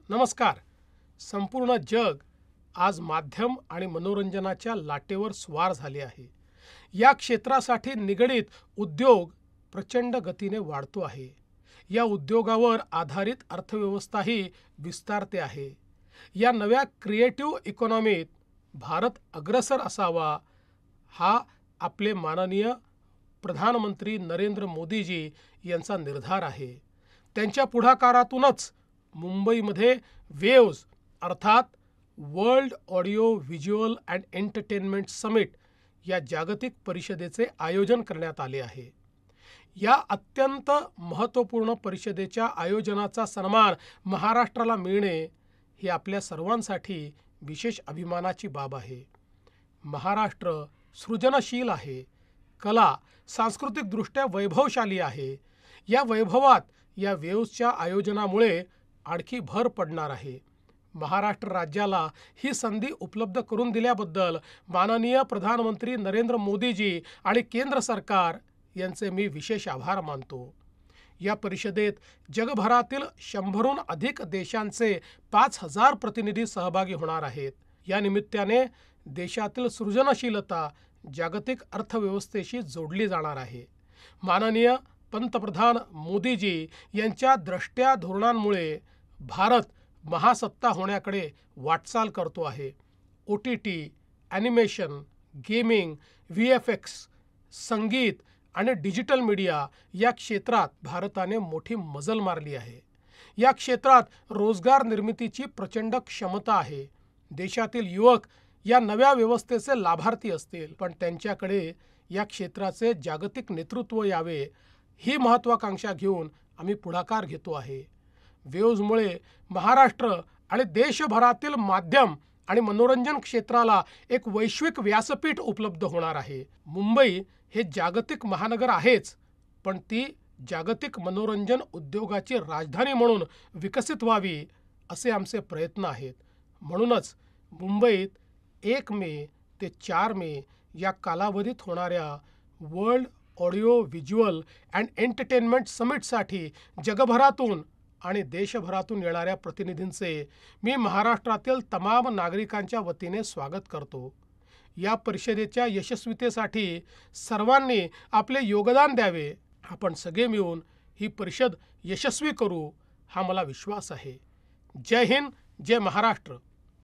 नमस्कार. संपूर्ण जग आज माध्यम आणि मनोरंजनाच्या लाटेवर स्वार झाले आहे. या क्षेत्रासाठी निगडित उद्योग प्रचंड गतीने वाढतो आहे. या उद्योगावर आधारित अर्थव्यवस्थाही विस्तारते आहे. या नव्या क्रिएटिव्ह इकॉनॉमीत भारत अग्रेसर असावा, हा आपले माननीय प्रधानमंत्री नरेंद्र मोदीजी यांचा निर्धार आहे. त्यांच्या पुढाकारातूनच मुंबईमध्ये वेव्ज अर्थात world audio visual and entertainment summit या जागतिक परिषदेचे आयोजन करण्यात आले आहे. या अत्यंत महत्त्वपूर्ण परिषदेच्या आयोजनाचा सन्मान महाराष्ट्राला मिळणे ही आपल्या सर्वांसाठी विशेष अभिमानाची बाब आहे. महाराष्ट्र सृजनशील आहे, कला सांस्कृतिकदृष्ट्या वैभवशाली आहे. या वैभवात या वेव्सच्या आयोजनामुळे आणखी भर पडणार आहे. महाराष्ट्र राज्याला ही संधी उपलब्ध करून दिल्याबद्दल माननीय प्रधानमंत्री नरेंद्र मोदीजी आणि केंद्र सरकार यांचे मी विशेष आभार मानतो. या परिषदेत जगभरातील 100हून अधिक देशांचे 5000 प्रतिनिधी सहभागी होणार आहेत. या निमित्ताने देशातील सृजनशीलता जागतिक अर्थव्यवस्थेशी जोडली जाणार आहे. माननीय पंतप्रधान मोदीजी यांच्या द्रष्ट्या धोरणांमुळे भारत महासत्ता होण्याकडे वाटचाल करतो आहे. OTT, ॲनिमेशन, गेमिंग, VFX, संगीत आणि डिजिटल मीडिया या क्षेत्रात भारताने मोठी मजल मारली आहे. या क्षेत्रात रोजगार निर्मितीची प्रचंड क्षमता आहे. देशातील युवक या नव्या व्यवस्थेचे लाभार्थी असतील, पण त्यांच्याकडे या क्षेत्राचे जागतिक नेतृत्व यावे ही महत्त्वाकांक्षा घेऊन आम्ही पुढाकार घेतो आहे. वेव्समुळे महाराष्ट्र आणि देशभरातील माध्यम आणि मनोरंजन क्षेत्राला एक वैश्विक व्यासपीठ उपलब्ध होणार आहे. मुंबई हे जागतिक महानगर आहेच, पण ती जागतिक मनोरंजन उद्योगाची राजधानी म्हणून विकसित व्हावी असे आमचे प्रयत्न आहेत. म्हणूनच मुंबईत 1 मे ते 4 मे या कालावधीत होणाऱ्या world audio visual and entertainment समिटसाठी जगभरातून आणि देशभरातून येणाऱ्या प्रतिनिधींचे मी महाराष्ट्रातील तमाम नागरिकांच्या वतीने स्वागत करतो. या परिषदेच्या यशस्वीतेसाठी सर्वांनी आपले योगदान द्यावे. आपण सगळे मिळून ही परिषद यशस्वी करू हा मला विश्वास आहे. जय हिंद, जय महाराष्ट्र.